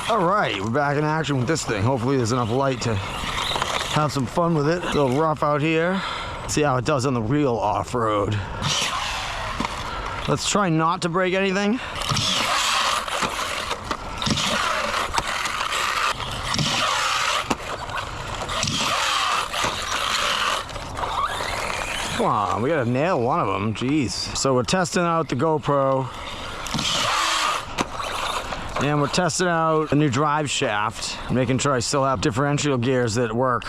All right, we're back in action with this thing. Hopefully there's enough light to have some fun with it. A little rough out here. See how it does on the real off-road. Let's try not to break anything. Come on, we gotta nail one of them, jeez. So we're testing out the GoPro. And we're testing out a new drive shaft, making sure I still have differential gears that work.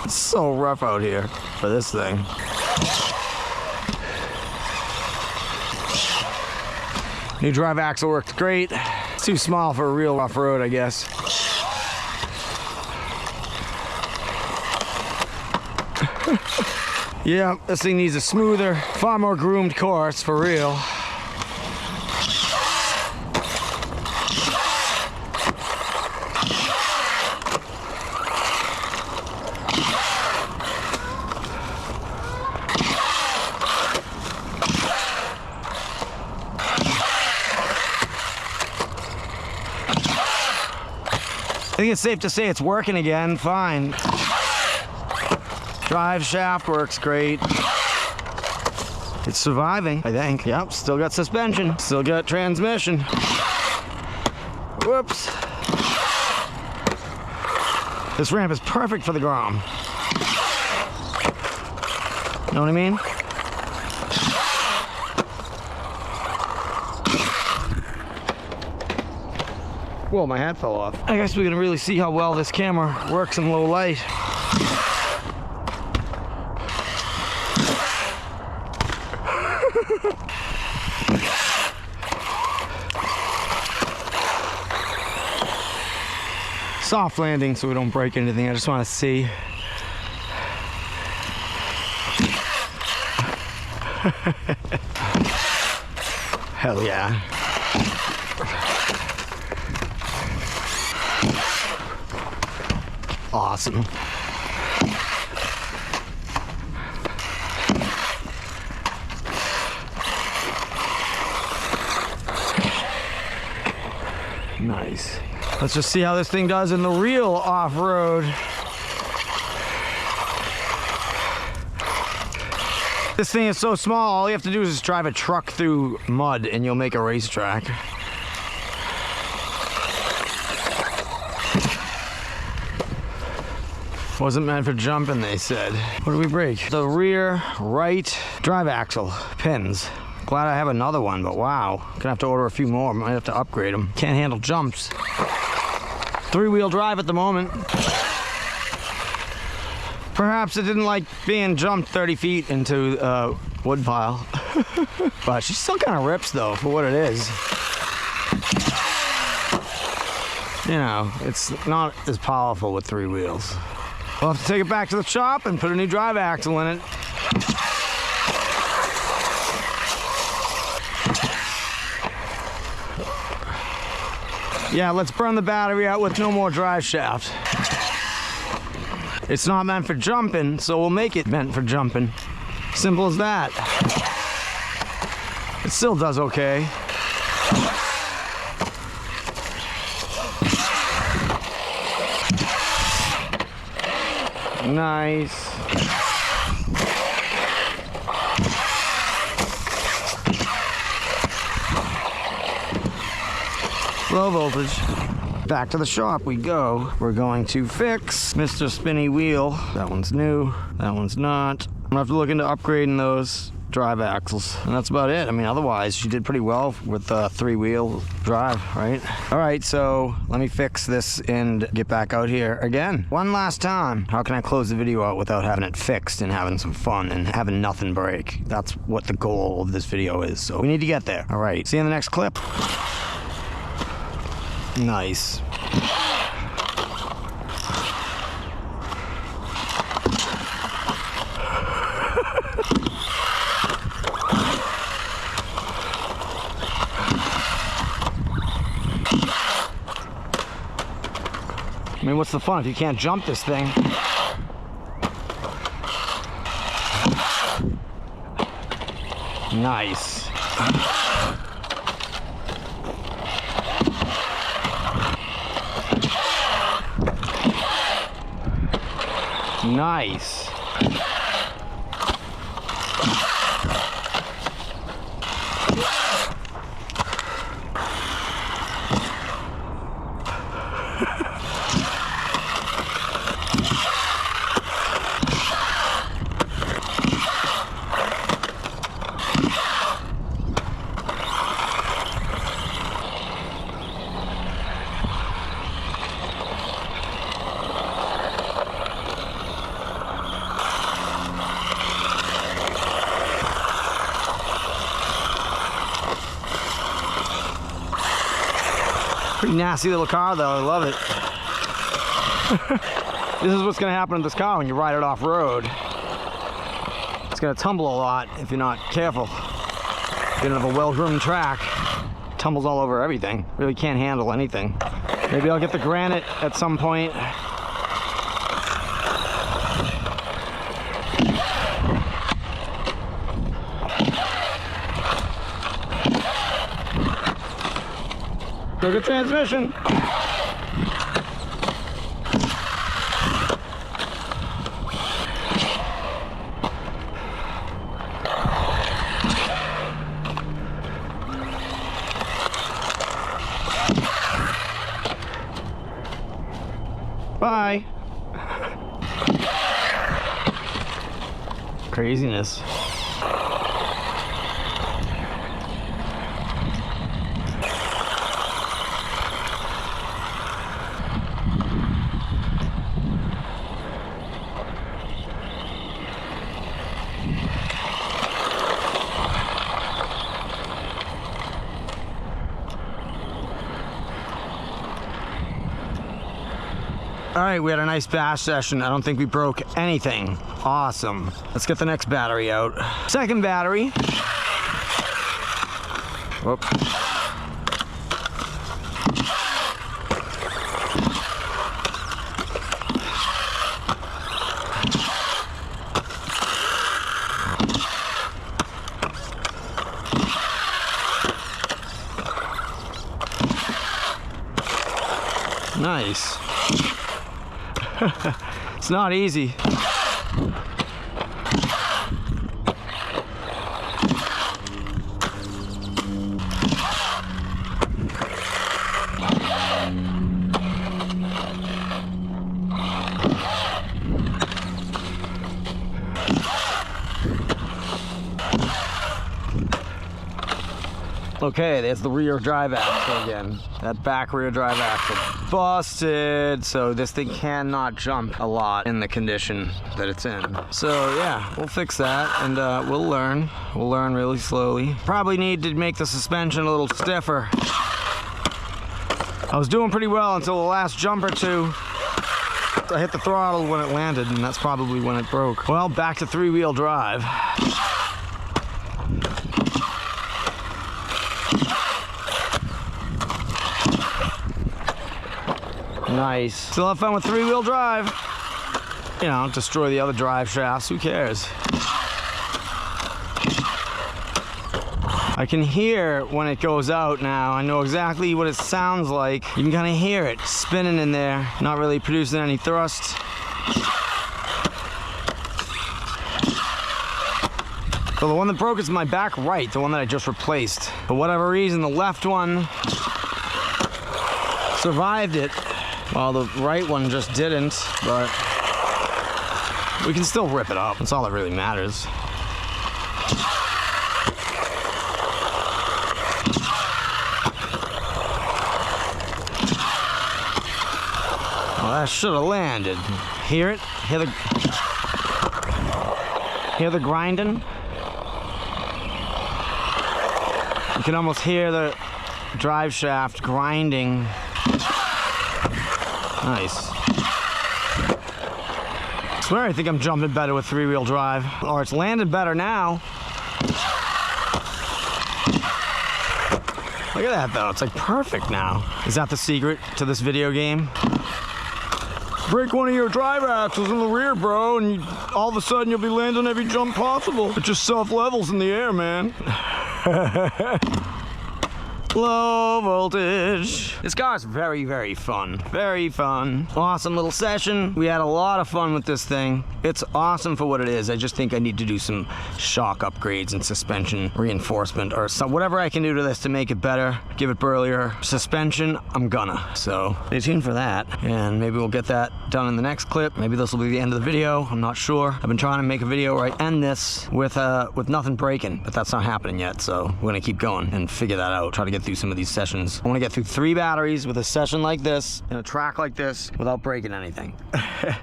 It's so rough out here for this thing. New drive axle works great. It's too small for a real off-road, I guess. Yeah, this thing needs a smoother, far more groomed course, for real. I think it's safe to say it's working again, fine. Drive shaft works great. It's surviving, I think. Yep, still got suspension, still got transmission. Whoops. This ramp is perfect for the Grom. Know what I mean? Whoa, my hat fell off. I guess we can really see how well this camera works in low light. Soft landing so we don't break anything. I just want to see. Hell yeah. Awesome. Nice. Let's just see how this thing does in the real off-road. This thing is so small, all you have to do is just drive a truck through mud and you'll make a racetrack. Wasn't meant for jumping, they said. What did we break? The rear right drive axle pins. Glad I have another one, but wow. Gonna have to order a few more. Might have to upgrade them. Can't handle jumps. Three-wheel drive at the moment. Perhaps it didn't like being jumped 30 feet into a wood pile. But she still kind of rips though, for what it is. You know, it's not as powerful with three wheels. We'll have to take it back to the shop and put a new drive axle in it. Yeah, let's burn the battery out with no more drive shaft. It's not meant for jumping, so we'll make it meant for jumping. Simple as that. It still does okay. Nice. Low voltage. Back to the shop we go. We're going to fix Mr. Spinny Wheel. That one's new, that one's not. I'm gonna have to look into upgrading those drive axles. And that's about it. I mean, otherwise, she did pretty well with three-wheel drive, right? All right, so let me fix this and get back out here again. One last time. How can I close the video out without having it fixed and having some fun and having nothing break? That's what the goal of this video is, so we need to get there. All right, see you in the next clip. Nice. I mean, what's the fun if you can't jump this thing? Nice. Nice. Pretty nasty little car though, I love it. This is what's gonna happen to this car when you ride it off-road. It's gonna tumble a lot if you're not careful. You don't have a well-groomed track. It tumbles all over everything. Really can't handle anything. Maybe I'll get the granite at some point. Look at transmission. Bye. Craziness. All right, we had a nice bash session. I don't think we broke anything. Awesome. Let's get the next battery out. Second battery. Whoop. Nice. It's not easy. Okay, there's the rear drive axle again. That back rear drive axle busted, so this thing cannot jump a lot in the condition that it's in. So yeah, we'll fix that and we'll learn. We'll learn really slowly. Probably need to make the suspension a little stiffer. I was doing pretty well until the last jump or two. I hit the throttle when it landed, and that's probably when it broke. Well, back to three-wheel drive. Nice. Still have fun with three-wheel drive. You know, destroy the other drive shafts, who cares? I can hear when it goes out now. I know exactly what it sounds like. You can kind of hear it spinning in there, not really producing any thrust. So the one that broke is my back right, the one that I just replaced. For whatever reason, the left one survived it, while the right one just didn't, but we can still rip it up. That's all that really matters. Well, that should have landed. Hear it? Hear the grinding? You can almost hear the drive shaft grinding. Nice. I swear I think I'm jumping better with three-wheel drive. Or it's landing better now. Look at that though, it's like perfect now. Is that the secret to this video game? Break one of your drive axles in the rear, bro, and all of a sudden you'll be landing every jump possible. It just self-levels in the air, man. Low voltage. This car is very, very fun. Very fun. Awesome little session. We had a lot of fun with this thing. It's awesome for what it is. I just think I need to do some shock upgrades and suspension reinforcement or whatever I can do to this to make it better, give it burlier suspension. I'm gonna. So stay tuned for that, and maybe we'll get that done in the next clip. Maybe this will be the end of the video. I'm not sure. I've been trying to make a video where I end this with nothing breaking, but that's not happening yet. So we're gonna keep going and figure that out. Try to get through some of these sessions. I want to get through 3 batteries with a session like this and a track like this without breaking anything.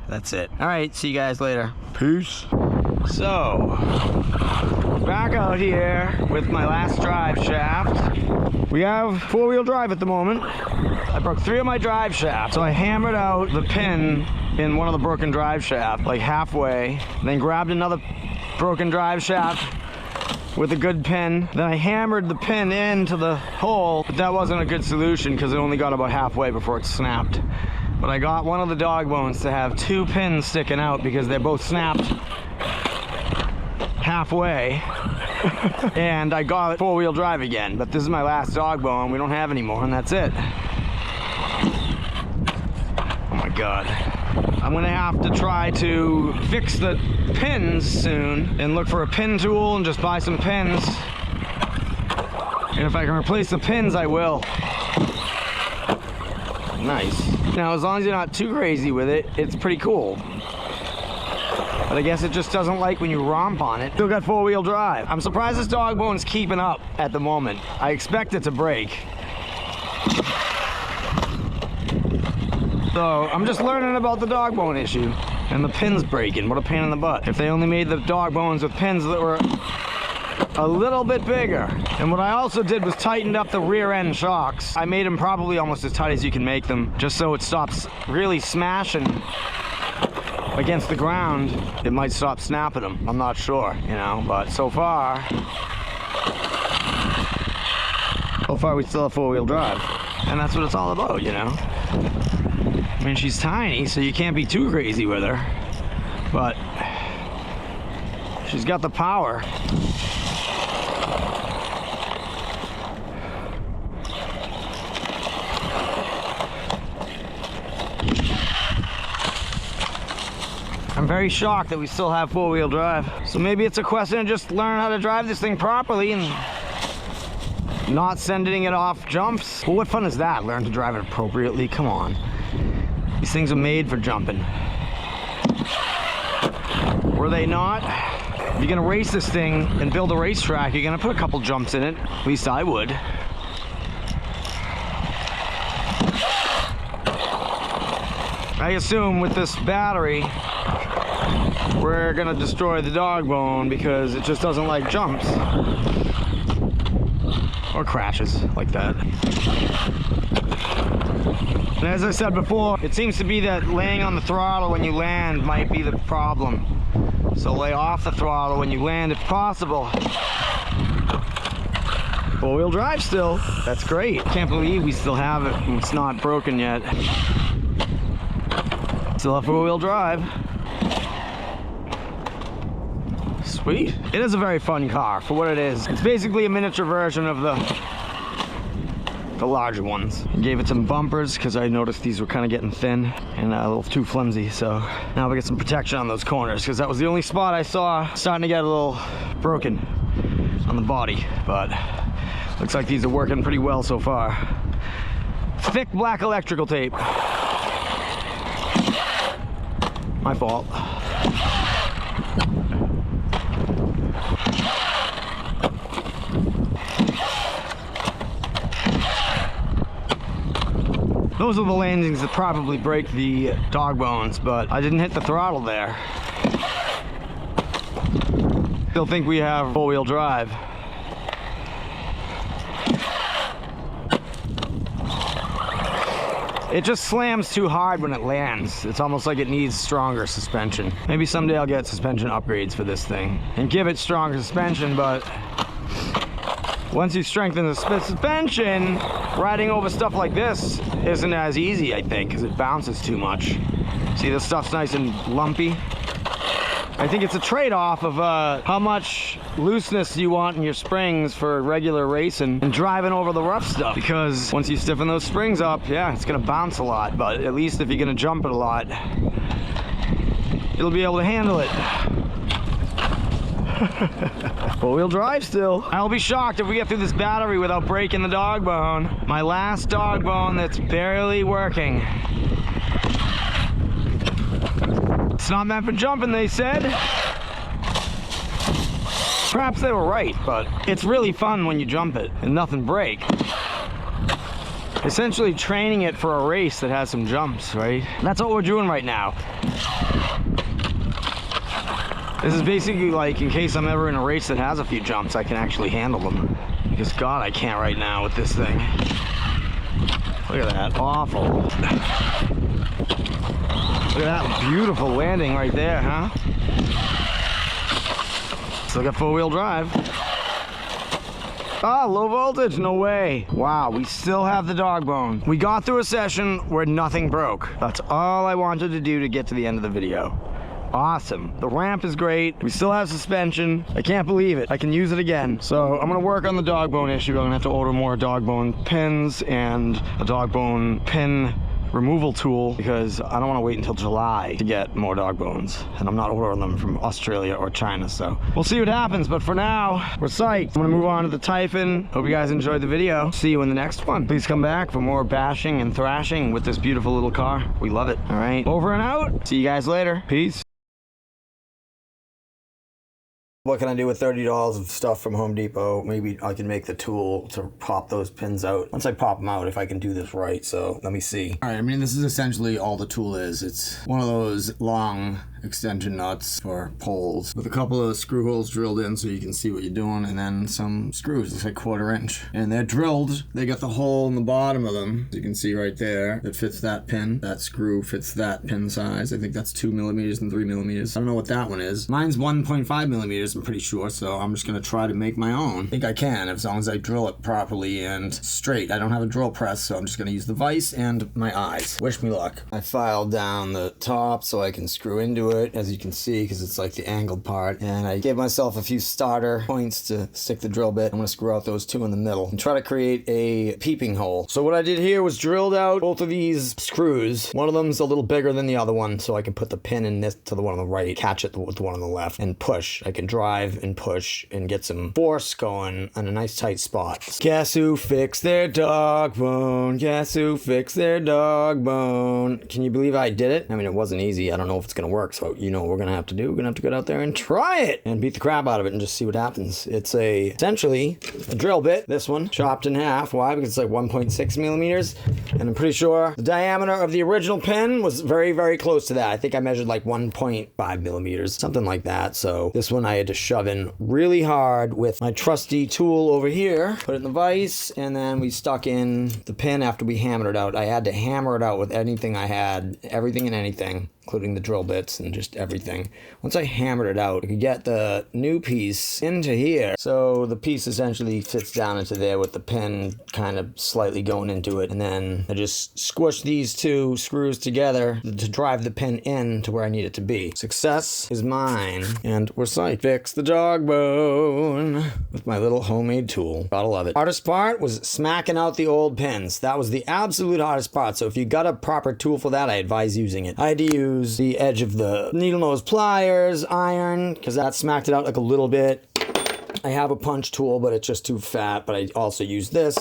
That's it. All right, see you guys later. Peace. So, back out here with my last drive shaft. We have 4-wheel drive at the moment. I broke 3 of my drive shafts, so I hammered out the pin in one of the broken drive shaft, like halfway, then grabbed another broken drive shaft with a good pin. Then I hammered the pin into the hole, but that wasn't a good solution because it only got about halfway before it snapped. But I got one of the dog bones to have 2 pins sticking out because they're both snapped halfway. And I got 4-wheel drive again, but this is my last dog bone. We don't have any more, and that's it. Oh my God. I'm gonna have to try to fix the pins soon and look for a pin tool and just buy some pins. And if I can replace the pins, I will. Nice. Now, as long as you're not too crazy with it, it's pretty cool. But I guess it just doesn't like when you romp on it. Still got 4-wheel drive. I'm surprised this dog bone's keeping up at the moment. I expect it to break. So I'm just learning about the dog bone issue and the pins breaking. What a pain in the butt. If they only made the dog bones with pins that were a little bit bigger. And what I also did was tightened up the rear end shocks. I made them probably almost as tight as you can make them, just so it stops really smashing against the ground. It might stop snapping them. I'm not sure, you know, but so far we still have 4-wheel drive. And that's what it's all about, you know. I mean, she's tiny, so you can't be too crazy with her, but she's got the power. I'm very shocked that we still have 4-wheel drive. So maybe it's a question of just learn how to drive this thing properly and not sending it off jumps. Well, what fun is that? Learn to drive it appropriately? Come on. These things are made for jumping. Were they not? If you're gonna race this thing and build a racetrack, you're gonna put a couple jumps in it. At least I would. I assume with this battery, we're gonna destroy the dog bone because it just doesn't like jumps. Or crashes like that. And as I said before, it seems to be that laying on the throttle when you land might be the problem. So lay off the throttle when you land if possible. 4-wheel drive still. That's great. Can't believe we still have it and it's not broken yet. Still have 4-wheel drive. Sweet. It is a very fun car for what it is. It's basically a miniature version of the larger ones. Gave it some bumpers because I noticed these were kind of getting thin and a little too flimsy. So now we get some protection on those corners because that was the only spot I saw starting to get a little broken on the body. But looks like these are working pretty well so far. Thick black electrical tape. My fault. Those are the landings that probably break the dog bones, but I didn't hit the throttle there. Still think we have 4-wheel drive. It just slams too hard when it lands. It's almost like it needs stronger suspension. Maybe someday I'll get suspension upgrades for this thing and give it stronger suspension, but once you strengthen the suspension, riding over stuff like this isn't as easy, I think, because it bounces too much. See, this stuff's nice and lumpy. I think it's a trade-off of how much looseness you want in your springs for regular racing and driving over the rough stuff. Because once you stiffen those springs up, yeah, it's gonna bounce a lot. But at least if you're gonna jump it a lot, it'll be able to handle it. Four-wheel drive still. I'll be shocked if we get through this battery without breaking the dog bone. My last dog bone that's barely working. It's not meant for jumping, they said. Perhaps they were right, but it's really fun when you jump it and nothing breaks. Essentially training it for a race that has some jumps, right? That's what we're doing right now. This is basically like in case I'm ever in a race that has a few jumps, I can actually handle them. Because God, I can't right now with this thing. Look at that, awful. Look at that beautiful landing right there, huh? Still got four-wheel drive. Ah, low voltage, no way. Wow, we still have the dog bone. We got through a session where nothing broke. That's all I wanted to do to get to the end of the video. Awesome. The ramp is great. We still have suspension. I can't believe it. I can use it again. So I'm gonna work on the dog bone issue. I'm gonna have to order more dog bone pins and a dog bone pin removal tool because I don't want to wait until July to get more dog bones, and I'm not ordering them from Australia or China, so we'll see what happens. But for now, we're psyched. I'm gonna move on to the Typhon. Hope you guys enjoyed the video. See you in the next one. Please come back for more bashing and thrashing with this beautiful little car. We love it. All right, over and out. See you guys later. Peace. What can I do with $30 of stuff from Home Depot? Maybe I can make the tool to pop those pins out. Once I pop them out, if I can do this right, so let me see. All right, I mean, this is essentially all the tool is. It's one of those long extension nuts for poles with a couple of screw holes drilled in so you can see what you're doing, and then some screws. It's like 1/4 inch. And they're drilled. They got the hole in the bottom of them. You can see right there. It fits that pin. That screw fits that pin size. I think that's 2 millimeters and 3 millimeters. I don't know what that one is. Mine's 1.5 millimeters. I'm pretty sure, so I'm just gonna try to make my own. I think I can, as long as I drill it properly and straight. I don't have a drill press, so I'm just gonna use the vise and my eyes. Wish me luck. I filed down the top so I can screw into it, as you can see, because it's like the angled part, and I gave myself a few starter points to stick the drill bit. I'm gonna screw out those two in the middle and try to create a peeping hole. So what I did here was drilled out both of these screws. One of them's a little bigger than the other one, so I can put the pin in this to the one on the right, catch it with the one on the left, and push. I can drive and push and get some force going on a nice tight spot. Guess who fixed their dog bone? Guess who fixed their dog bone? Can you believe I did it? I mean, it wasn't easy. I don't know if it's gonna work, so you know what we're gonna have to do? We're gonna have to get out there and try it and beat the crap out of it and just see what happens. It's essentially a drill bit, this one, chopped in half. Why? Because it's like 1.6 millimeters, and I'm pretty sure the diameter of the original pin was very, very close to that. I think I measured like 1.5 millimeters, something like that. So this one I had to shove in really hard with my trusty tool over here, put it in the vise, and then we stuck in the pin after we hammered it out. I had to hammer it out with anything I had, everything and anything, including the drill bits and just everything. Once I hammered it out, I could get the new piece into here. So the piece essentially fits down into there with the pin kind of slightly going into it. And then I just squish these two screws together to drive the pin in to where I need it to be. Success is mine. And we're psyched. Fix the dog bone with my little homemade tool. Gotta love it. Hardest part was smacking out the old pins. That was the absolute hardest part. So if you got a proper tool for that, I advise using it. I had to use the edge of the needle nose pliers, iron, because that smacked it out like a little bit. I have a punch tool, but it's just too fat, but I also use this.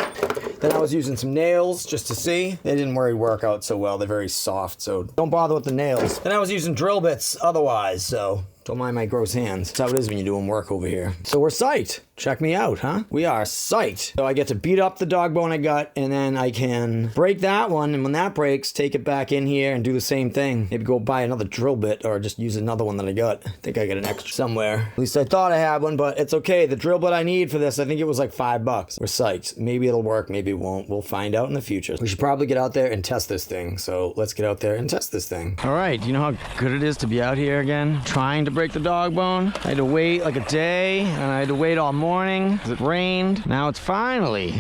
Then I was using some nails just to see. They didn't really work out so well. They're very soft, so don't bother with the nails. Then I was using drill bits otherwise, so don't mind my gross hands. That's how it is when you're doing work over here. So we're psyched. Check me out, huh? We are psyched. So I get to beat up the dog bone I got, and then I can break that one, and when that breaks, take it back in here and do the same thing. Maybe go buy another drill bit or just use another one that I got. I think I got an extra somewhere. At least I thought I had one, but it's okay. The drill bit I need for this, I think it was like $5. We're psyched. Maybe it'll work, maybe it won't. We'll find out in the future. We should probably get out there and test this thing. So let's get out there and test this thing. All right, you know how good it is to be out here again, trying to break the dog bone? I had to wait like a day, and I had to wait all morning because it rained. Now it's finally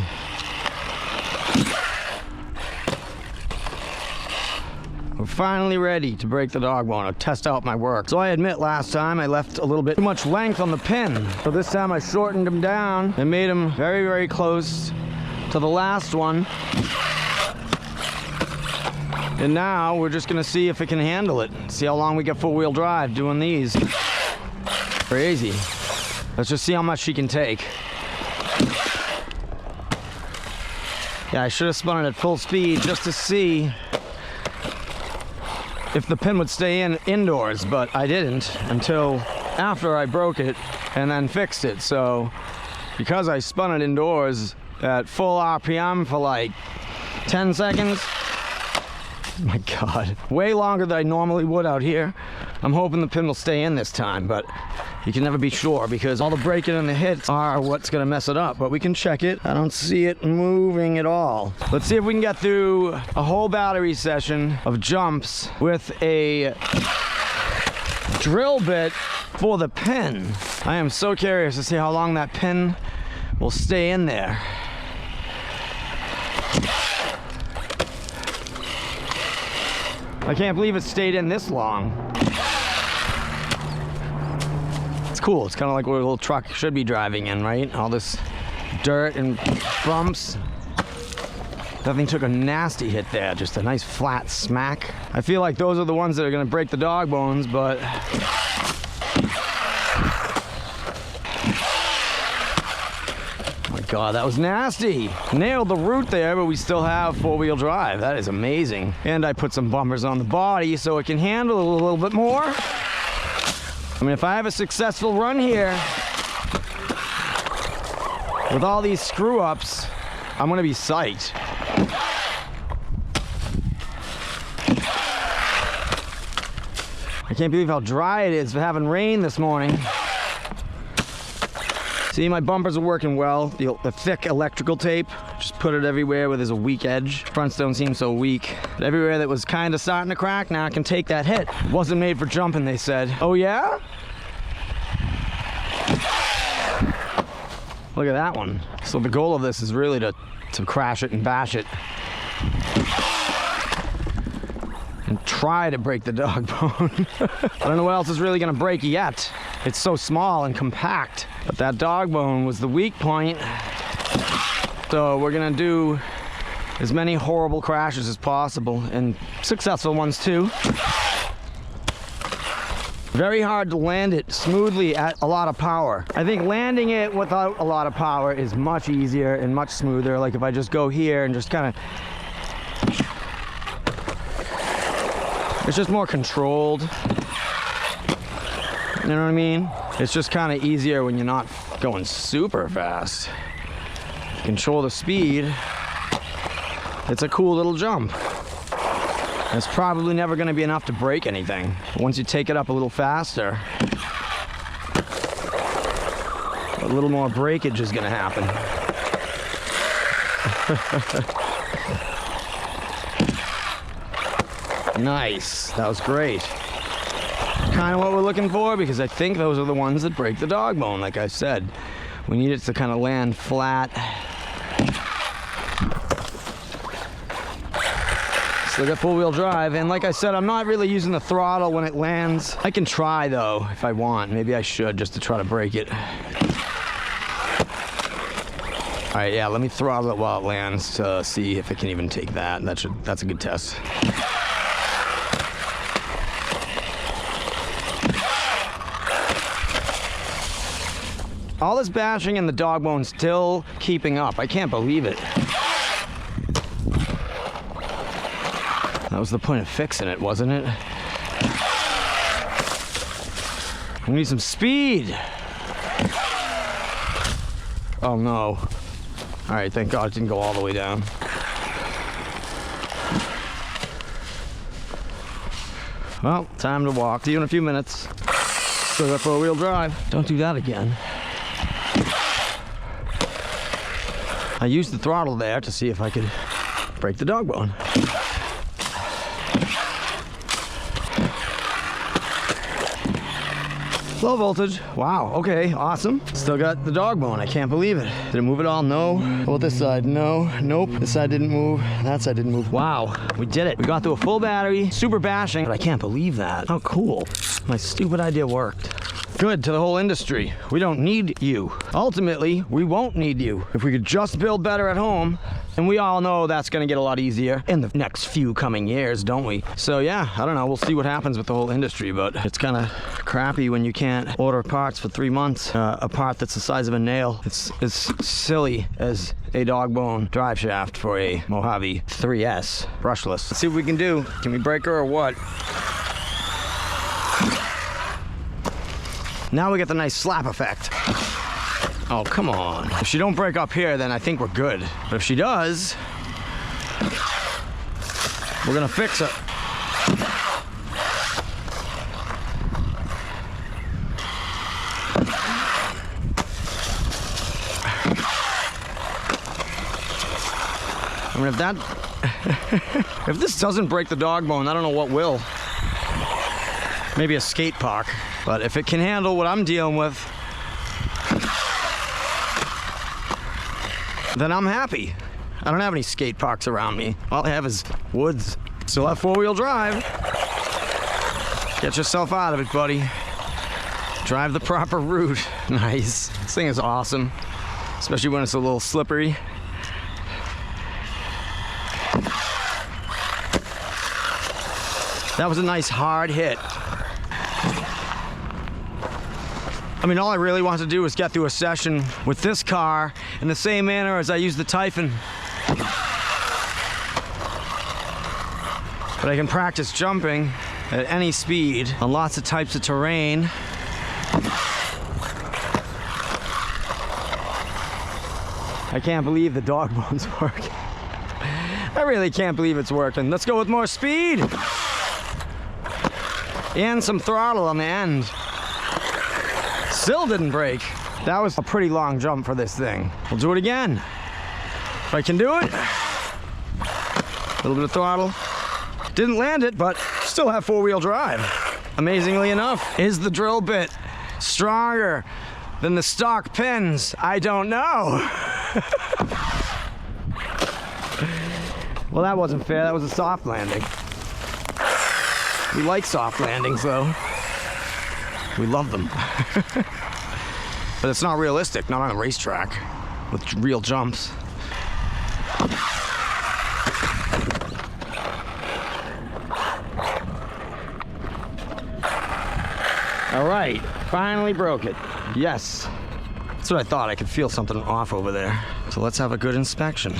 we're finally ready to break the dog bone, to test out my work. So I admit last time I left a little bit too much length on the pin. So this time I shortened him down and made him very, very close to the last one. And now we're just gonna see if it can handle it. See how long we get four-wheel drive doing these. Crazy. Let's just see how much she can take. Yeah, I should have spun it at full speed just to see if the pin would stay indoors, but I didn't until after I broke it and then fixed it. So because I spun it indoors at full RPM for like 10 seconds, oh my God, way longer than I normally would out here. I'm hoping the pin will stay in this time, but you can never be sure because all the braking and the hits are what's gonna mess it up, but we can check it. I don't see it moving at all. Let's see if we can get through a whole battery session of jumps with a drill bit for the pin. I am so curious to see how long that pin will stay in there. I can't believe it stayed in this long. It's cool. It's kind of like what a little truck should be driving in, right? All this dirt and bumps. That thing took a nasty hit there. Just a nice flat smack. I feel like those are the ones that are going to break the dog bones, but God, that was nasty. Nailed the root there, but we still have four-wheel drive. That is amazing. And I put some bumpers on the body so it can handle it a little bit more. I mean, if I have a successful run here with all these screw-ups, I'm gonna be psyched. I can't believe how dry it is for having rain this morning. See, my bumpers are working well. The thick electrical tape, just put it everywhere where there's a weak edge. Fronts don't seem so weak. But everywhere that was kind of starting to crack, now I can take that hit. It wasn't made for jumping, they said. Oh yeah? Look at that one. So the goal of this is really to crash it and bash it. And try to break the dog bone. I don't know what else is really gonna break yet. It's so small and compact. But that dog bone was the weak point. So we're gonna do as many horrible crashes as possible, and successful ones too. Very hard to land it smoothly at a lot of power. I think landing it without a lot of power is much easier and much smoother. Like if I just go here and just kind of, it's just more controlled. You know what I mean? It's just kind of easier when you're not going super fast. Control the speed. It's a cool little jump. It's probably never going to be enough to break anything. Once you take it up a little faster, a little more breakage is going to happen. Nice. That was great. Kind of what we're looking for, because I think those are the ones that break the dog bone. Like I said, we need it to kind of land flat. Still got four-wheel drive, and like I said, I'm not really using the throttle when it lands. I can try though if I want. Maybe I should, just to try to break it. All right, yeah, let me throttle it while it lands to see if it can even take that. That's a good test. All this bashing and the dog bone still keeping up. I can't believe it. That was the point of fixing it, wasn't it? We need some speed. Oh no. All right, thank God it didn't go all the way down. Well, time to walk. See you in a few minutes. Still got four-wheel drive. Don't do that again. I used the throttle there to see if I could break the dog bone. Low voltage. Wow, okay, awesome. Still got the dog bone. I can't believe it. Did it move at all? No. How about this side? No. Nope. This side didn't move. That side didn't move. Wow, we did it. We got through a full battery, super bashing, but I can't believe that. How cool. My stupid idea worked. Good to the whole industry. We don't need you. Ultimately, we won't need you. If we could just build better at home, and we all know that's gonna get a lot easier in the next few coming years, don't we? So yeah, I don't know, we'll see what happens with the whole industry, but it's kind of crappy when you can't order parts for 3 months. A part that's the size of a nail. It's as silly as a Dogbone drive shaft for a Mojave 3S brushless. Let's see what we can do. Can we break her or what? Now we get the nice slap effect. Oh, come on. If she don't break up here, then I think we're good. But if she does, we're gonna fix her. I mean, if this doesn't break the dog bone, I don't know what will. Maybe a skate park. But if it can handle what I'm dealing with, then I'm happy. I don't have any skate parks around me. All I have is woods. Still have 4-wheel drive. Get yourself out of it, buddy. Drive the proper route. Nice. This thing is awesome, especially when it's a little slippery. That was a nice hard hit. I mean, all I really want to do is get through a session with this car in the same manner as I use the Typhon. But I can practice jumping at any speed on lots of types of terrain. I can't believe the dog bone's working. I really can't believe it's working. Let's go with more speed. And some throttle on the end. Still didn't break. That was a pretty long jump for this thing. We'll do it again. If I can do it. A little bit of throttle. Didn't land it, but still have 4-wheel drive. Amazingly enough, is the drill bit stronger than the stock pins? I don't know. Well, that wasn't fair. That was a soft landing. We like soft landings, though. We love them. But it's not realistic, not on a racetrack with real jumps. All right, finally broke it. Yes, that's what I thought. I could feel something off over there. So let's have a good inspection.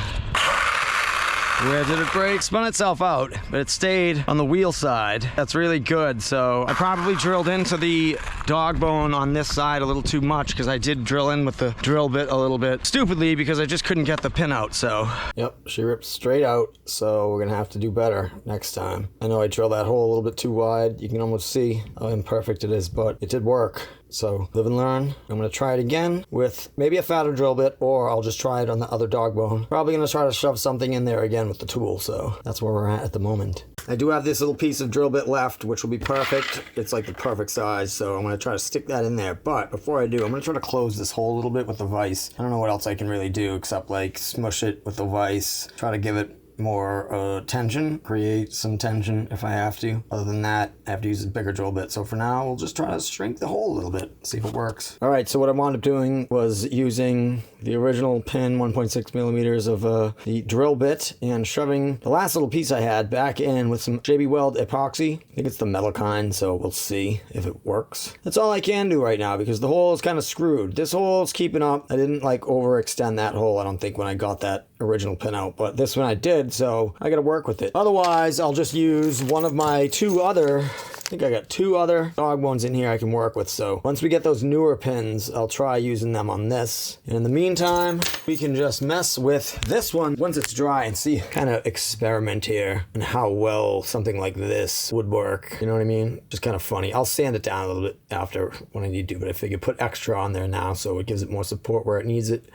Where did it break? Spun itself out, but it stayed on the wheel side. That's really good. So I probably drilled into the dog bone on this side a little too much, because I did drill in with the drill bit a little bit stupidly because I just couldn't get the pin out. So yep, she ripped straight out. So we're gonna have to do better next time. I know I drilled that hole a little bit too wide. You can almost see how imperfect it is, but it did work. So live and learn. I'm gonna try it again with maybe a fatter drill bit, or I'll just try it on the other dog bone. Probably gonna try to shove something in there again with the tool. So that's where we're at the moment. I do have this little piece of drill bit left, which will be perfect. It's like the perfect size, so I'm gonna try to stick that in there. But before I do, I'm gonna try to close this hole a little bit with the vise. I don't know what else I can really do except like smush it with the vise, try to give it more tension, create some tension if I have to. Other than that, I have to use a bigger drill bit. So for now, we'll just try to shrink the hole a little bit, see if it works. All right, so what I wound up doing was using the original pin, 1.6 millimeters of the drill bit, and shoving the last little piece I had back in with some JB Weld epoxy. I think it's the metal kind, so we'll see if it works. That's all I can do right now because the hole is kind of screwed. This hole is keeping up. I didn't like overextend that hole, I don't think, when I got that original pin out, but this one I did, so I gotta work with it. Otherwise, I'll just use one of my two other, I think I got two other dog bones in here I can work with. So once we get those newer pins, I'll try using them on this. And in the meantime, we can just mess with this one once it's dry and see, kind of experiment here and how well something like this would work. You know what I mean? Just kind of funny. I'll sand it down a little bit after when I need to, but I figure put extra on there now so it gives it more support where it needs it.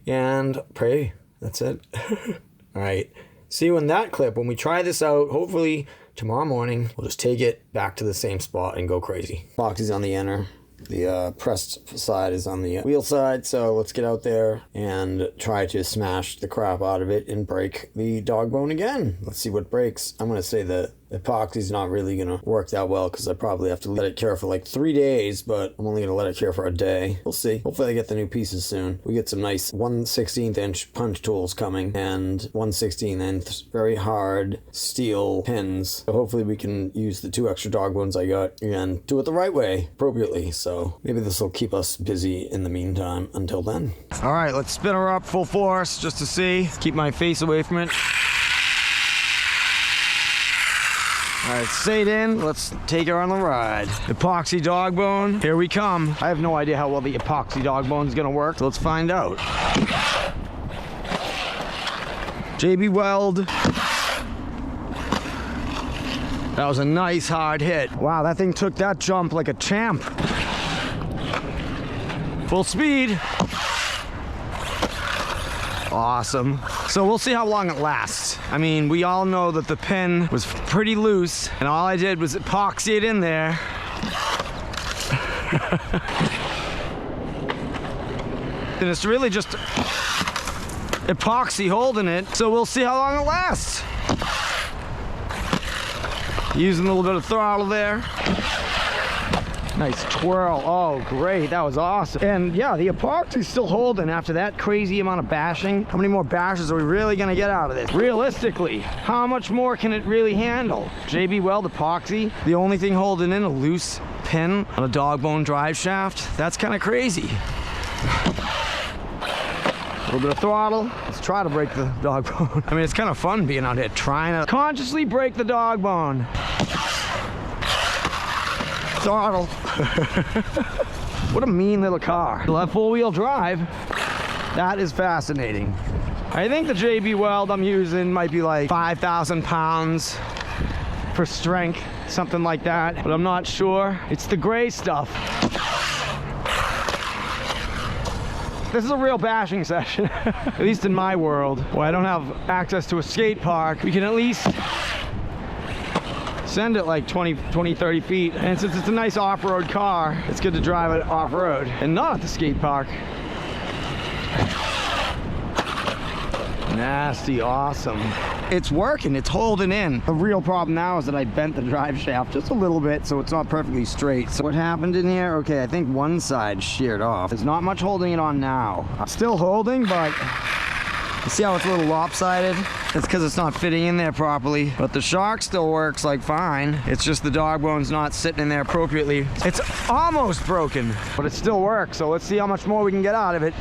And pray. That's it. All right. See you in that clip. When we try this out, hopefully tomorrow morning, we'll just take it back to the same spot and go crazy. Boxy's on the inner. The pressed side is on the wheel side, so let's get out there and try to smash the crap out of it and break the dog bone again. Let's see what breaks. I'm going to say the epoxy's not really going to work that well because I probably have to let it cure for like 3 days, but I'm only going to let it cure for a day. We'll see. Hopefully I get the new pieces soon. We get some nice 1/16 inch punch tools coming and 1/16 inch very hard steel pins. So hopefully we can use the 2 extra dog bones I got and do it the right way, appropriately. So maybe this will keep us busy in the meantime until then. All right, let's spin her up full force just to see. Keep my face away from it. All right, stayed in. Let's take her on the ride. Epoxy dog bone, here we come. I have no idea how well the epoxy dog bone is gonna work, so let's find out. JB Weld. That was a nice hard hit. Wow, that thing took that jump like a champ. Full speed. Awesome. So we'll see how long it lasts. I mean, we all know that the pin was pretty loose, and all I did was epoxy it in there. And it's really just epoxy holding it, so we'll see how long it lasts. Using a little bit of throttle there. Nice twirl. Oh, great. That was awesome. And yeah, the epoxy's still holding after that crazy amount of bashing. How many more bashes are we really going to get out of this? Realistically, how much more can it really handle? JB Weld epoxy, the only thing holding in a loose pin on a dog bone drive shaft? That's kind of crazy. A little bit of throttle. Let's try to break the dog bone. I mean, it's kind of fun being out here trying to consciously break the dog bone. Throttle. What a mean little car. You'll have four-wheel drive. That is fascinating. I think the JB Weld I'm using might be like 5,000 pounds for strength, something like that, but I'm not sure. It's the gray stuff. This is a real bashing session, at least in my world, where I don't have access to a skate park. We can at least send it like 20, 30 feet. And since it's a nice off-road car, it's good to drive it off-road and not at the skate park. Nasty, awesome. It's working, it's holding in. The real problem now is that I bent the drive shaft just a little bit, so it's not perfectly straight. So what happened in here? Okay, I think one side sheared off. There's not much holding it on now. Still holding, but you see how it's a little lopsided? It's because it's not fitting in there properly. But the shark still works like fine. It's just the dog bone's not sitting in there appropriately. It's almost broken, but it still works. So let's see how much more we can get out of it.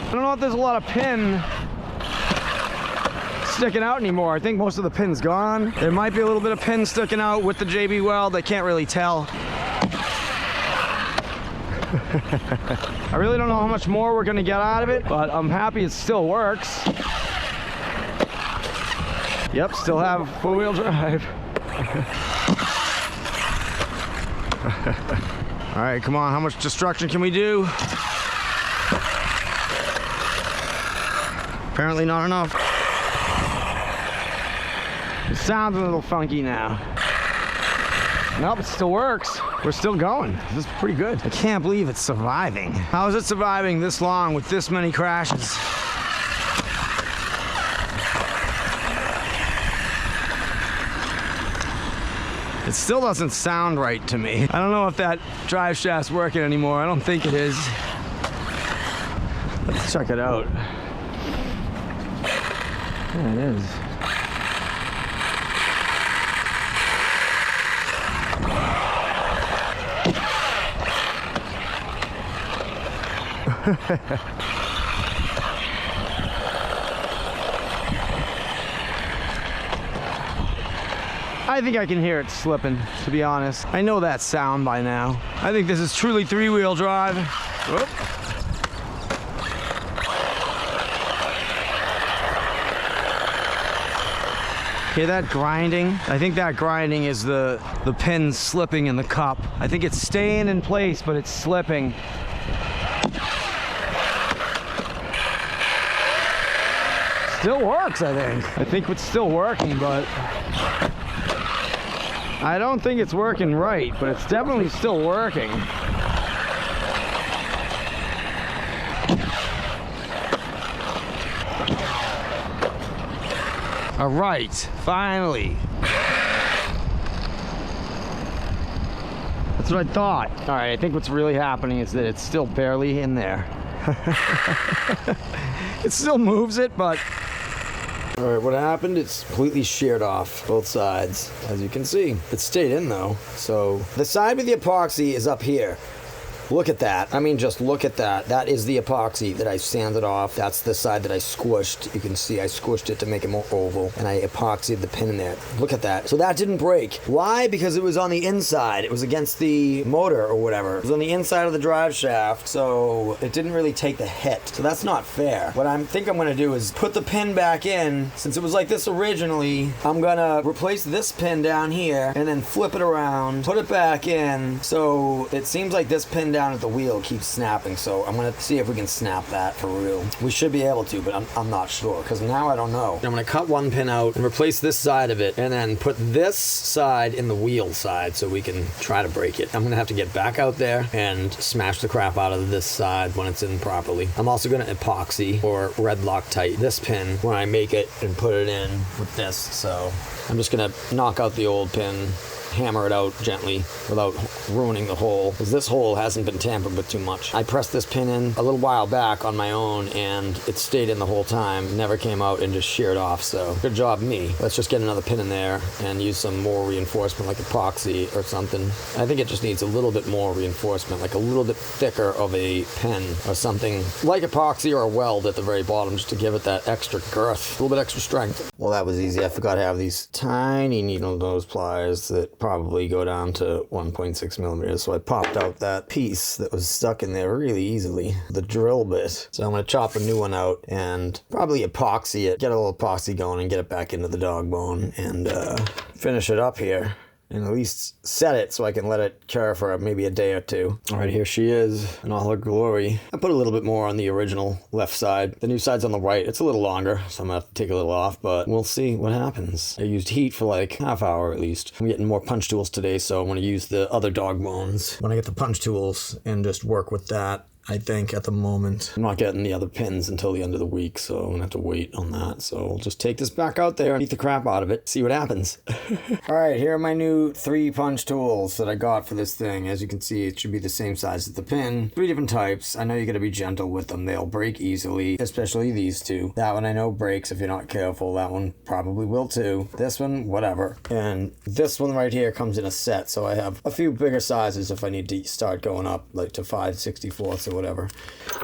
I don't know if there's a lot of pin sticking out anymore. I think most of the pin's gone. There might be a little bit of pin sticking out with the JB Weld. I can't really tell. I really don't know how much more we're gonna get out of it, but I'm happy it still works. Yep, still have four-wheel drive. All right, come on, how much destruction can we do? Apparently not enough. It sounds a little funky now. Nope, it still works. We're still going. This is pretty good. I can't believe it's surviving. How is it surviving this long with this many crashes? It still doesn't sound right to me. I don't know if that drive shaft's working anymore. I don't think it is. Let's check it out. Yeah, it is. I think I can hear it slipping, to be honest. I know that sound by now. I think this is truly three-wheel drive. Whoop. Hear that grinding? I think that grinding is the pin slipping in the cup. I think it's staying in place, but it's slipping. Still works, I think. I think it's still working, but I don't think it's working right, but it's definitely still working. All right, finally. That's what I thought. All right, I think what's really happening is that it's still barely in there. It still moves it, but... All right, what happened, it's completely sheared off both sides, as you can see. It stayed in though, so... The side with the epoxy is up here. Look at that. I mean, just look at that. That is the epoxy that I sanded off. That's the side that I squished. You can see I squished it to make it more oval, and I epoxied the pin in there. Look at that. So that didn't break. Why? Because it was on the inside. It was against the motor or whatever. It was on the inside of the drive shaft, so it didn't really take the hit. So that's not fair. What I think I'm gonna do is put the pin back in. Since it was like this originally, I'm gonna replace this pin down here and then flip it around, put it back in. So it seems like this pin down at the wheel keeps snapping, so I'm gonna see if we can snap that for real. We should be able to, but I'm not sure, because now I don't know. I'm gonna cut one pin out and replace this side of it, and then put this side in the wheel side so we can try to break it. I'm gonna have to get back out there and smash the crap out of this side when it's in properly. I'm also gonna epoxy or red Loctite this pin when I make it and put it in with this, so I'm just gonna knock out the old pin, hammer it out gently without ruining the hole, because this hole hasn't been tampered with too much. I pressed this pin in a little while back on my own, and it stayed in the whole time, never came out and just sheared off, so good job me. Let's just get another pin in there and use some more reinforcement like epoxy or something. I think it just needs a little bit more reinforcement, like a little bit thicker of a pin or something like epoxy or a weld at the very bottom, just to give it that extra girth, a little bit extra strength. Well, that was easy. I forgot to have these tiny needle nose pliers that probably go down to 1.6 millimeters. So I popped out that piece that was stuck in there really easily, the drill bit. So I'm gonna chop a new one out and probably epoxy it, get a little epoxy going and get it back into the dog bone and finish it up here. And at least set it so I can let it cure for maybe a day or two. All right, here she is in all her glory. I put a little bit more on the original left side. The new side's on the right. It's a little longer, so I'm gonna have to take a little off, but we'll see what happens. I used heat for like half hour at least. I'm getting more punch tools today, so I'm gonna use the other dog bones when I get the punch tools and just work with that. I think at the moment I'm not getting the other pins until the end of the week, so I'm gonna have to wait on that. So I'll just take this back out there and beat the crap out of it, see what happens. All right, here are my new 3 punch tools that I got for this thing. As you can see, it should be the same size as the pin. 3 different types. I know you gotta be gentle with them. They'll break easily, especially these two. That one I know breaks if you're not careful. That one probably will too. This one, whatever. And this one right here comes in a set, so I have a few bigger sizes if I need to start going up like to 5/64 or whatever.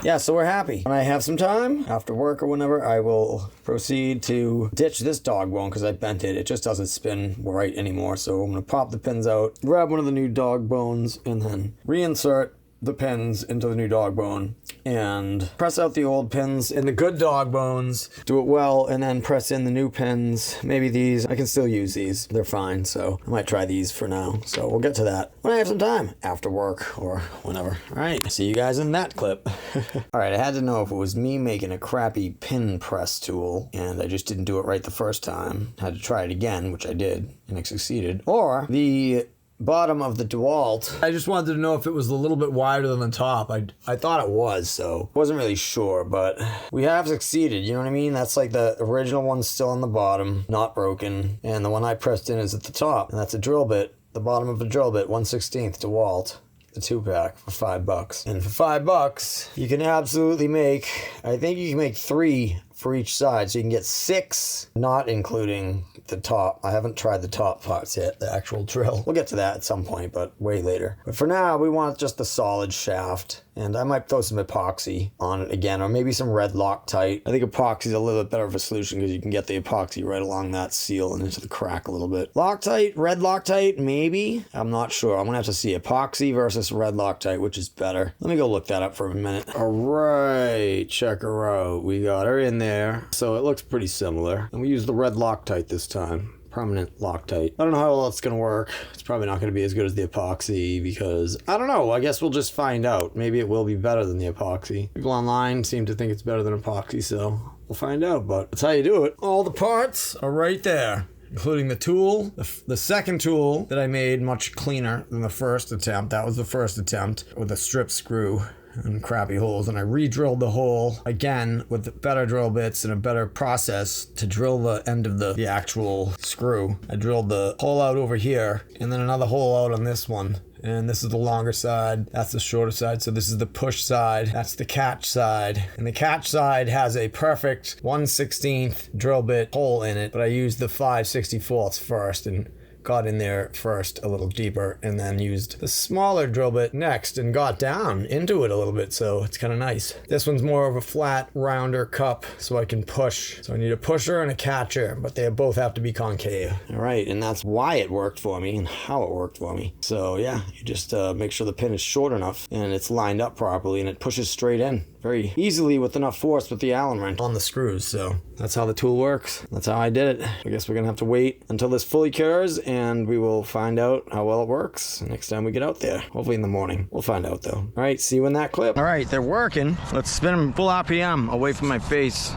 Yeah, so we're happy. When I have some time after work or whenever, I will proceed to ditch this dog bone because I bent it. It just doesn't spin right anymore. So I'm gonna pop the pins out, grab one of the new dog bones, and then reinsert the pins into the new dog bone and press out the old pins in the good dog bones, do it well, and then press in the new pins. Maybe these, I can still use these. They're fine, so I might try these for now. So we'll get to that when I have some time after work or whenever. All right, see you guys in that clip. All right, I had to know if it was me making a crappy pin press tool and I just didn't do it right the first time. Had to try it again, which I did, and I succeeded. Or the bottom of the DeWalt. I just wanted to know if it was a little bit wider than the top. I thought it was, so wasn't really sure, but we have succeeded, you know what I mean? That's like the original one's still on the bottom, not broken, and the one I pressed in is at the top, and that's a drill bit, the bottom of a drill bit, 1/16 DeWalt. The 2-pack for $5. And for $5, you can absolutely make, I think you can make 3 for each side. So you can get 6, not including the top. I haven't tried the top parts yet, the actual drill. We'll get to that at some point, but way later. But for now, we want just the solid shaft. And I might throw some epoxy on it again, or maybe some red Loctite. I think epoxy is a little bit better of a solution because you can get the epoxy right along that seal and into the crack a little bit. Loctite, red Loctite, maybe? I'm not sure. I'm gonna have to see epoxy versus red Loctite, which is better. Let me go look that up for a minute. All right, check her out. We got her in there. So it looks pretty similar. And we use the red Loctite this time. Permanent Loctite. I don't know how well it's gonna work. It's probably not gonna be as good as the epoxy because, I don't know, I guess we'll just find out. Maybe it will be better than the epoxy. People online seem to think it's better than epoxy, so we'll find out, but that's how you do it. All the parts are right there. including the tool, the second tool that I made much cleaner than the first attempt. That was the first attempt with a strip screw and crappy holes, and I re-drilled the hole again with better drill bits and a better process to drill the end of the actual screw. I drilled the hole out over here and then another hole out on this one. And this is the longer side, that's the shorter side. So this is the push side, that's the catch side. And the catch side has a perfect 1/16 drill bit hole in it, but I used the 5/64 first and got in there first a little deeper and then used the smaller drill bit next and got down into it a little bit, so it's kind of nice. This one's more of a flat, rounder cup, so I can push. So I need a pusher and a catcher, but they both have to be concave. All right, and that's why it worked for me and how it worked for me. So yeah, you just make sure the pin is short enough and it's lined up properly and it pushes straight in very easily with enough force with the Allen wrench on the screws. So that's how the tool works. That's how I did it. I guess we're gonna have to wait until this fully cures and we will find out how well it works next time we get out there. Hopefully in the morning. We'll find out though. All right, see you in that clip. All right, they're working. Let's spin them full RPM away from my face.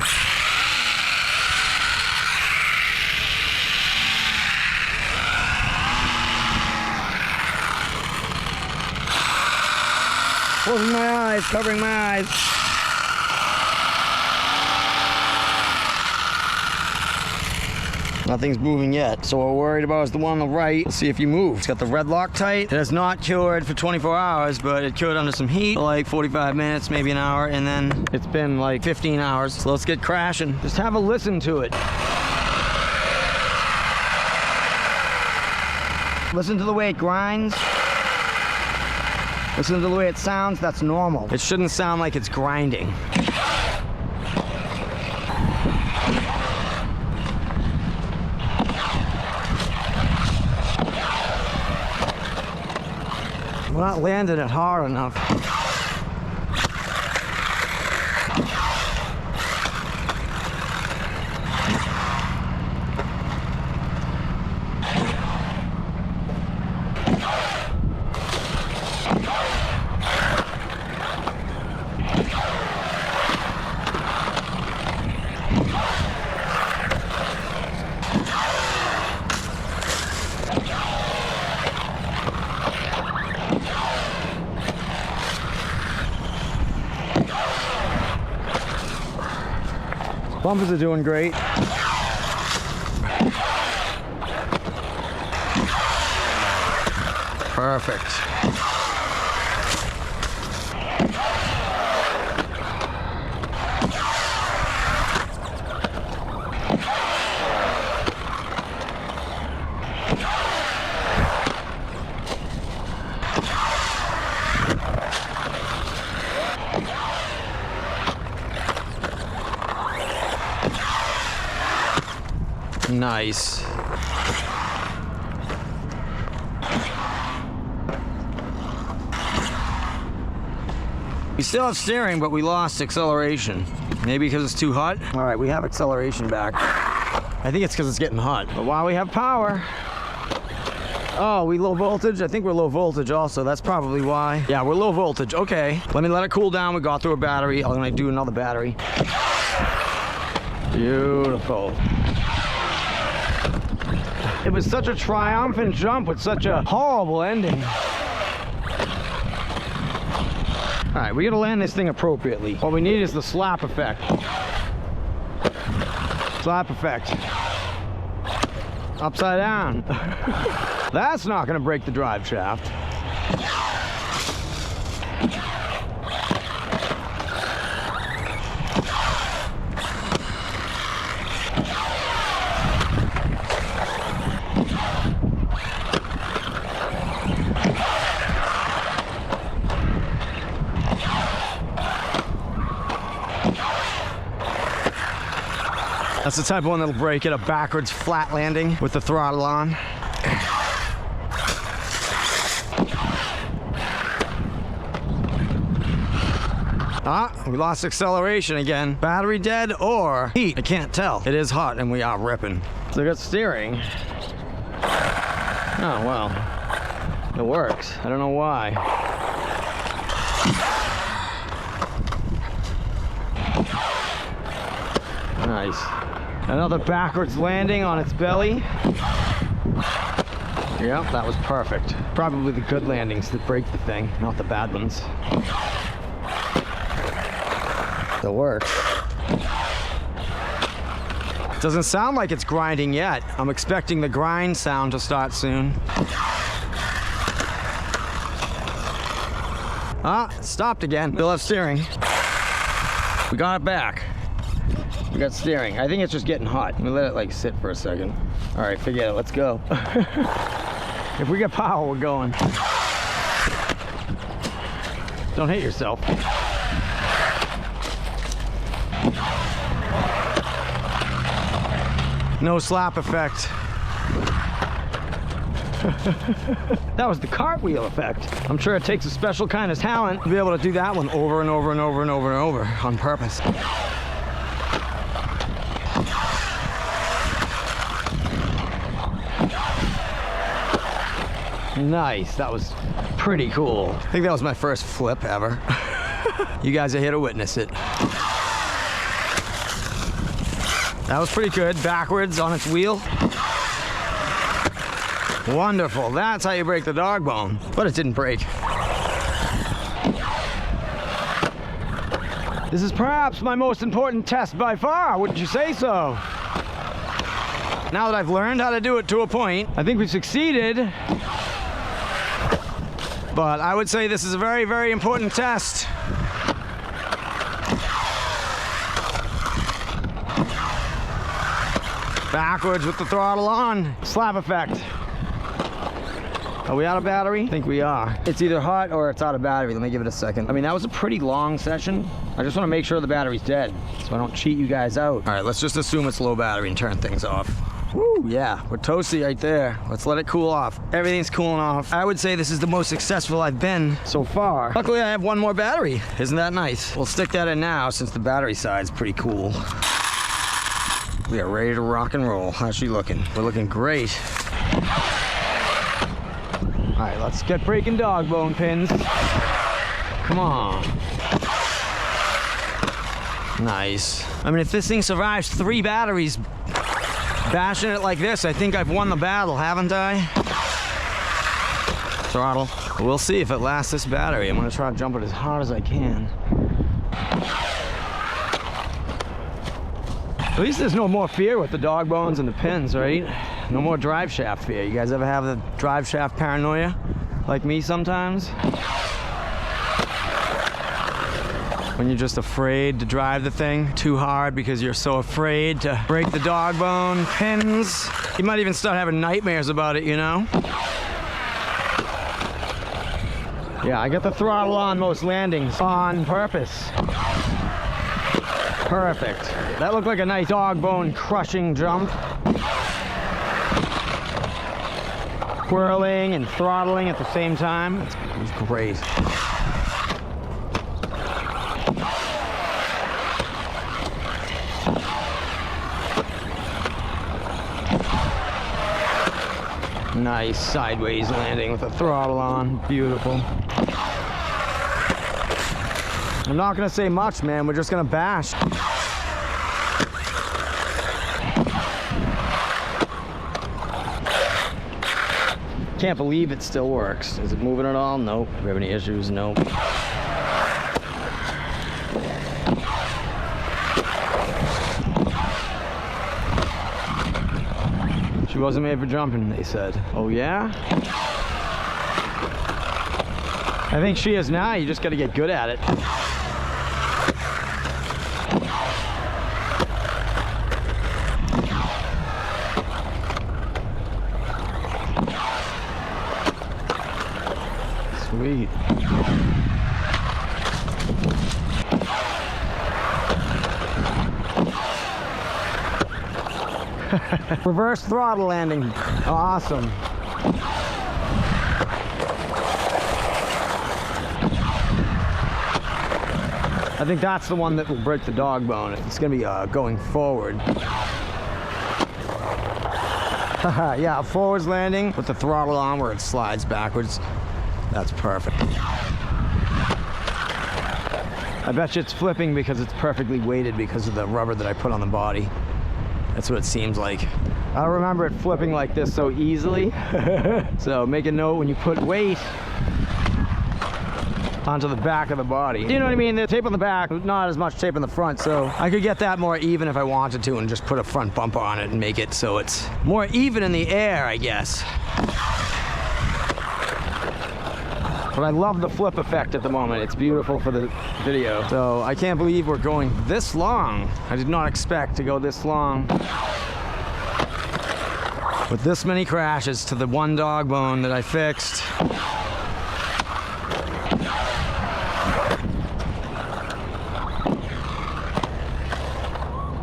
Closing my eyes, covering my eyes. Nothing's moving yet, so what we're worried about is the one on the right. Let's see if you move. It's got the red Loctite. It has not cured for 24 hours, but it cured under some heat for like 45 minutes, maybe an hour, and then it's been like 15 hours. So let's get crashing. Just have a listen to it. Listen to the way it grinds. Listen to the way it sounds. That's normal. It shouldn't sound like it's grinding. We're not landing it hard enough. Bumpers are doing great. Perfect. Nice. We still have steering, but we lost acceleration. Maybe because it's too hot? All right, we have acceleration back. I think it's because it's getting hot. But while we have power... Oh, we low voltage? I think we're low voltage also. That's probably why. Yeah, we're low voltage. Okay. Let me let it cool down. We got through a battery. I'm gonna do another battery. Beautiful. It was such a triumphant jump with such a horrible ending. All right, we gotta land this thing appropriately. What we need is the slap effect. Slap effect. Upside down. That's not gonna break the drive shaft. That's the type of one that'll break it, a backwards flat landing with the throttle on. Ah, we lost acceleration again. Battery dead or heat, I can't tell. It is hot and we are ripping. So I got steering. Oh, well, it works. I don't know why. Nice. Another backwards landing on its belly. Yep, that was perfect. Probably the good landings that break the thing, not the bad ones. That works. Doesn't sound like it's grinding yet. I'm expecting the grind sound to start soon. Ah, it stopped again. Still have steering. We got it back. We got steering. I think it's just getting hot. Let me let it like sit for a second. All right, forget it. Let's go. If we get power, we're going. Don't hit yourself. No slap effect. That was the cartwheel effect. I'm sure it takes a special kind of talent to be able to do that one over and over and over and over and over on purpose. Nice, that was pretty cool. I think that was my first flip ever. You guys are here to witness it. That was pretty good, backwards on its wheel. Wonderful, that's how you break the dog bone. But it didn't break. This is perhaps my most important test by far, wouldn't you say so? Now that I've learned how to do it to a point, I think we've succeeded. But I would say this is a very, very important test. Backwards with the throttle on. Slap effect. Are we out of battery? I think we are. It's either hot or it's out of battery. Let me give it a second. I mean, that was a pretty long session. I just want to make sure the battery's dead so I don't cheat you guys out. All right, let's just assume it's low battery and turn things off. Woo, yeah, we're toasty right there. Let's let it cool off. Everything's cooling off. I would say this is the most successful I've been so far. Luckily, I have one more battery. Isn't that nice? We'll stick that in now since the battery side's pretty cool. We are ready to rock and roll. How's she looking? We're looking great. All right, let's get breaking dog bone pins. Come on. Nice. I mean, if this thing survives 3 batteries, bashing it like this, I think I've won the battle, haven't I? Throttle. We'll see if it lasts this battery. I'm gonna try to jump it as hard as I can. At least there's no more fear with the dog bones and the pins, right? No more drive shaft fear. You guys ever have the drive shaft paranoia? Like me sometimes? When you're just afraid to drive the thing too hard because you're so afraid to break the dog bone pins. You might even start having nightmares about it, you know? Yeah, I get the throttle on most landings on purpose. Perfect. That looked like a nice dog bone crushing jump. Whirling and throttling at the same time. It was great. Nice sideways landing with the throttle on. Beautiful. I'm not gonna say much, man. We're just gonna bash. Can't believe it still works. Is it moving at all? Nope. Do we have any issues? Nope. She wasn't made for jumping, they said. Oh yeah? I think she is now. You just gotta get good at it. Sweet. Reverse throttle landing. Awesome. I think that's the one that will break the dog bone. It's gonna be going forward. Yeah, a forwards landing with the throttle on where it slides backwards. That's perfect. I bet you it's flipping because it's perfectly weighted because of the rubber that I put on the body. That's what it seems like. I don't remember it flipping like this so easily. So make a note when you put weight onto the back of the body. You know what I mean? The tape on the back, not as much tape on the front, so I could get that more even if I wanted to and just put a front bumper on it and make it so it's more even in the air, I guess. But I love the flip effect at the moment. It's beautiful for the video. So I can't believe we're going this long. I did not expect to go this long with this many crashes to the one dog bone that I fixed.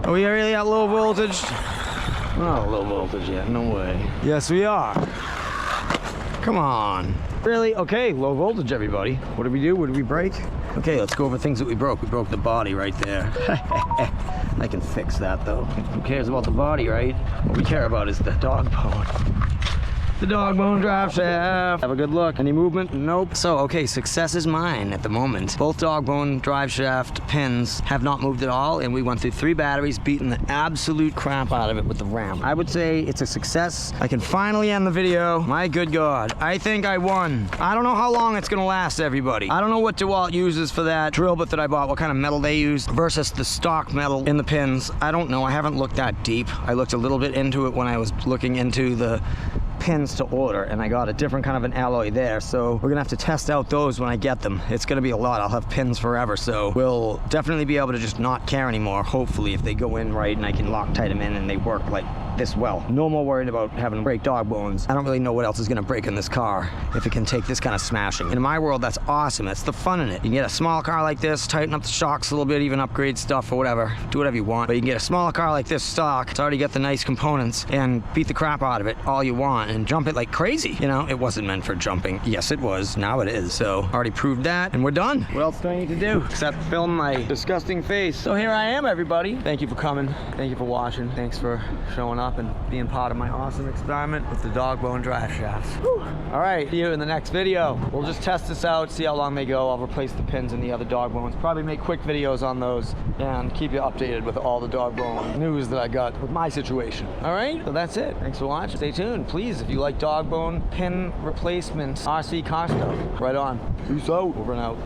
Are we really at low voltage? Not low voltage yet, no way. Yes, we are. Come on. Really? Okay, low voltage, everybody. What did we do? What did we break? Okay, let's go over things that we broke. We broke the body right there. I can fix that, though. Who cares about the body, right? What we care about is the dog bone. The Dogbone drive shaft. Have a good look. Any movement? Nope. So, okay, success is mine at the moment. Both Dogbone drive shaft pins have not moved at all, and we went through 3 batteries, beating the absolute crap out of it with the ramp. I would say it's a success. I can finally end the video. My good God. I think I won. I don't know how long it's gonna last, everybody. I don't know what DeWalt uses for that drill bit that I bought, what kind of metal they use versus the stock metal in the pins. I don't know. I haven't looked that deep. I looked a little bit into it when I was looking into the pins to order, and I got a different kind of an alloy there, so we're gonna have to test out those when I get them. It's gonna be a lot. I'll have pins forever, so we'll definitely be able to just not care anymore, hopefully, if they go in right and I can Loctite them in and they work like this well. No more worried about having to break dog bones. I don't really know what else is gonna break in this car if it can take this kind of smashing. In my world, that's awesome. That's the fun in it. You can get a small car like this, tighten up the shocks a little bit, even upgrade stuff or whatever. Do whatever you want. But you can get a smaller car like this stock. It's already got the nice components and beat the crap out of it all you want and jump it like crazy. You know, it wasn't meant for jumping. Yes, it was. Now it is. So already proved that and we're done. What else do I need to do except film my disgusting face? So here I am, everybody. Thank you for coming. Thank you for watching. Thanks for showing up and being part of my awesome experiment with the Dogbone drive shafts. Whew. All right, see you in the next video. We'll just test this out, see how long they go. I'll replace the pins in the other Dogbones. Probably make quick videos on those and keep you updated with all the Dogbone news that I got with my situation. All right, so that's it. Thanks for watching. Stay tuned, please. If you like Dogbone pin replacements, RC car stuff, right on. Peace out. Over and out.